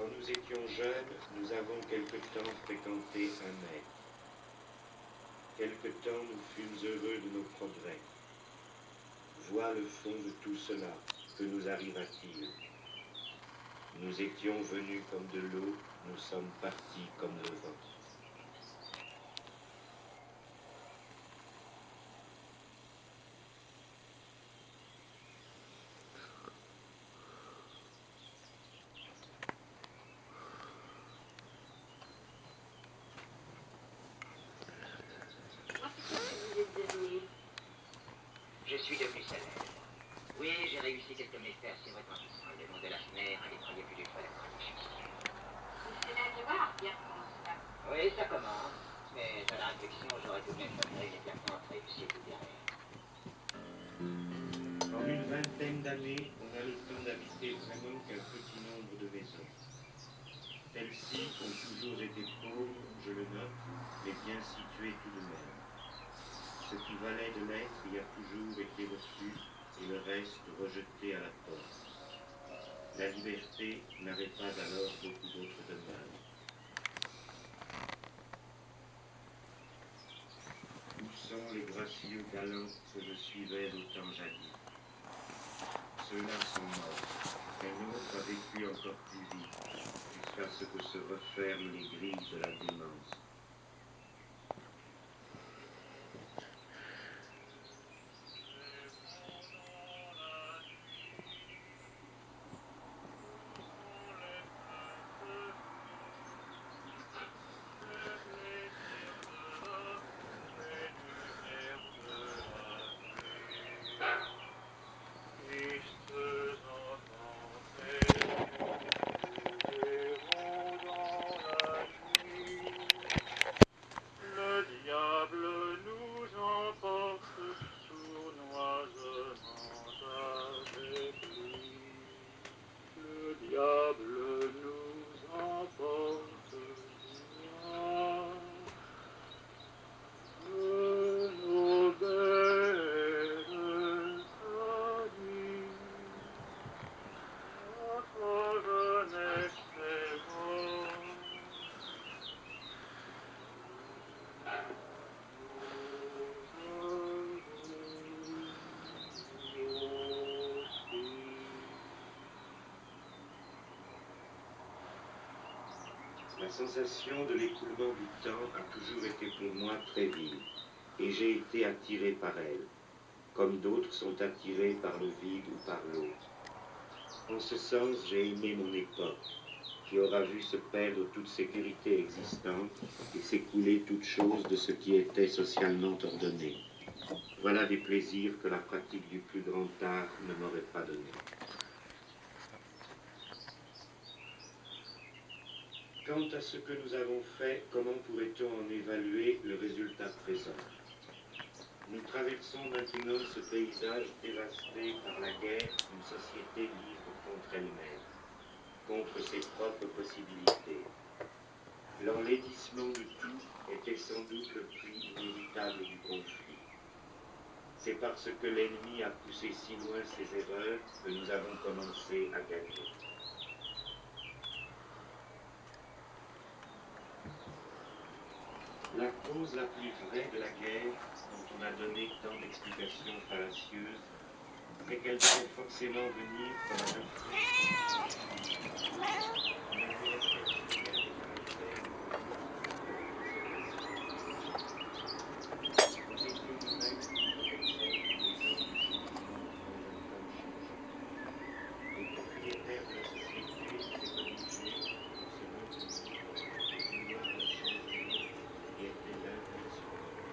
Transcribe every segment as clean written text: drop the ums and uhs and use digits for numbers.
Quand nous étions jeunes, nous avons quelque temps fréquenté un maître. Quelque temps nous fûmes heureux de nos progrès. Vois le fond de tout cela, que nous arriva-t-il? Nous étions venus comme de l'eau, nous sommes partis comme le vent. Je suis devenu célèbre. Oui, j'ai réussi quelques méfaits assez retentissants. Le nom de la mer a déployé plus d'une fois la corniche. C'est la gloire, bien comme cela. Oui, ça commence. Mais à la réflexion, j'aurais tout de même préféré immédiatement être réussi tout derrière. En une vingtaine d'années, on a le temps d'habiter vraiment qu'un petit nombre de maisons. Celles-ci ont toujours été pauvres, je le note, mais bien situées tout de même. Ce qui valait de l'être y a toujours été reçu et le reste rejeté à la porte. La liberté n'avait pas alors beaucoup d'autres demeures. Où sont les gracieux galants que je suivais au temps jadis? Ceux-là sont morts. Un autre a vécu encore plus vite, jusqu'à ce que se referment les grilles de la démence. La sensation de l'écoulement du temps a toujours été pour moi très vive, et j'ai été attiré par elle, comme d'autres sont attirés par le vide ou par l'eau. En ce sens, j'ai aimé mon époque, qui aura vu se perdre toute sécurité existante et s'écouler toute chose de ce qui était socialement ordonné. Voilà des plaisirs que la pratique du plus grand art ne m'aurait pas donnés. Quant à ce que nous avons fait, comment pourrait-on en évaluer le résultat présent? Nous traversons maintenant ce paysage dévasté par la guerre d'une société libre contre elle-même, contre ses propres possibilités. L'enlaidissement de tout était sans doute le prix inévitable du conflit. C'est parce que l'ennemi a poussé si loin ses erreurs que nous avons commencé à gagner. La cause la plus vraie de la guerre, dont on a donné tant d'explications fallacieuses, c'est qu'elle devait forcément venir comme un affranchissement de l'individu. Il n'avait resté rien des caractères de communauté et de concertation. Nous étions nous-mêmes toujours exempts les uns du changement dans un temps changeant. Le propriétaire de la société s'est obligé, pour se maintenir, de vouloir la changer l'autre qui était l'un versus l'autre.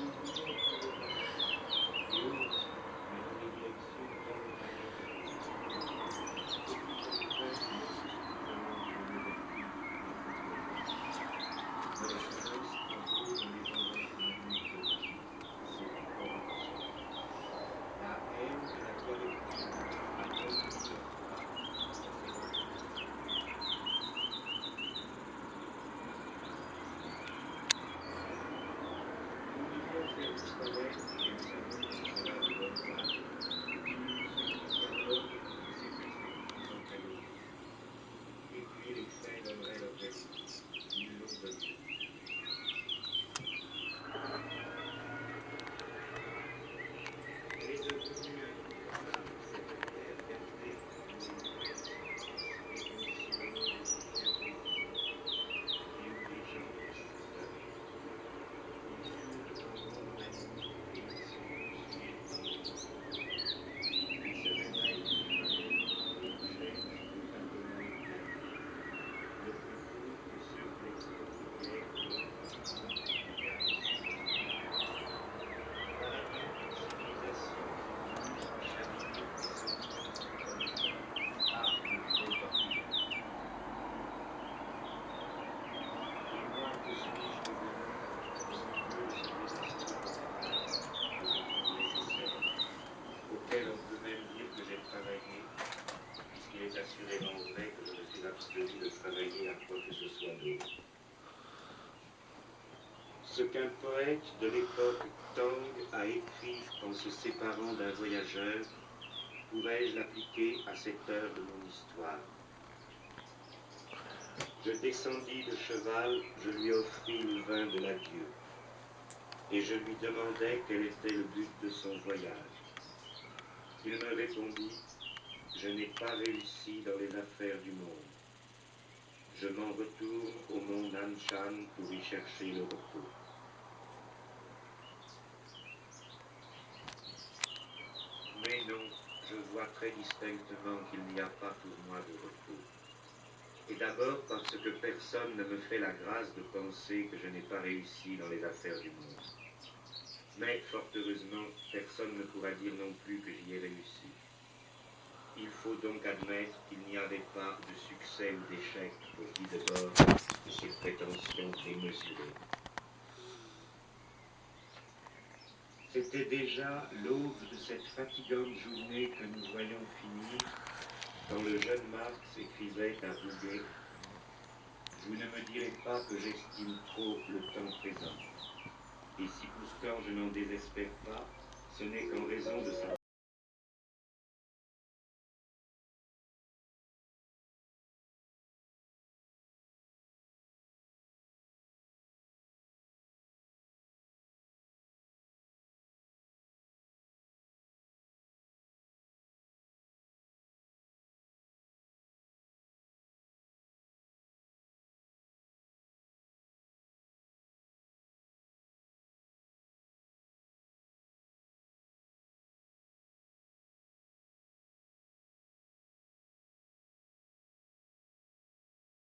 Nous voulions trouver la paix, et heureusement, mais dans les directions tant variées. abstenu de travailler à quoi que ce soit d'autre. Ce qu'un poète de l'époque Tang a écrit en se séparant d'un voyageur, pourrais-je l'appliquer à cette heure de mon histoire? Je descendis de cheval, je lui offris le vin de l'adieu, et je lui demandai quel était le but de son voyage. Il me répondit, je n'ai pas réussi dans les affaires du monde. Je m'en retourne au mont Nanshan pour y chercher le repos. Mais non, je vois très distinctement qu'il n'y a pas pour moi de repos. Et d'abord parce que personne ne me fait la grâce de penser que je n'ai pas réussi dans les affaires du monde. Mais fort heureusement, personne ne pourra dire non plus que j'y ai réussi. Il faut donc admettre qu'il n'y avait pas de succès ou d'échec pour Guy Debord et ses prétentions démesurées. C'était déjà l'aube de cette fatigante journée que nous voyons finir quand le jeune Marx écrivait à Rouget « Vous ne me direz pas que j'estime trop le temps présent. Et si pourtant je n'en désespère pas, ce n'est qu'en raison de sa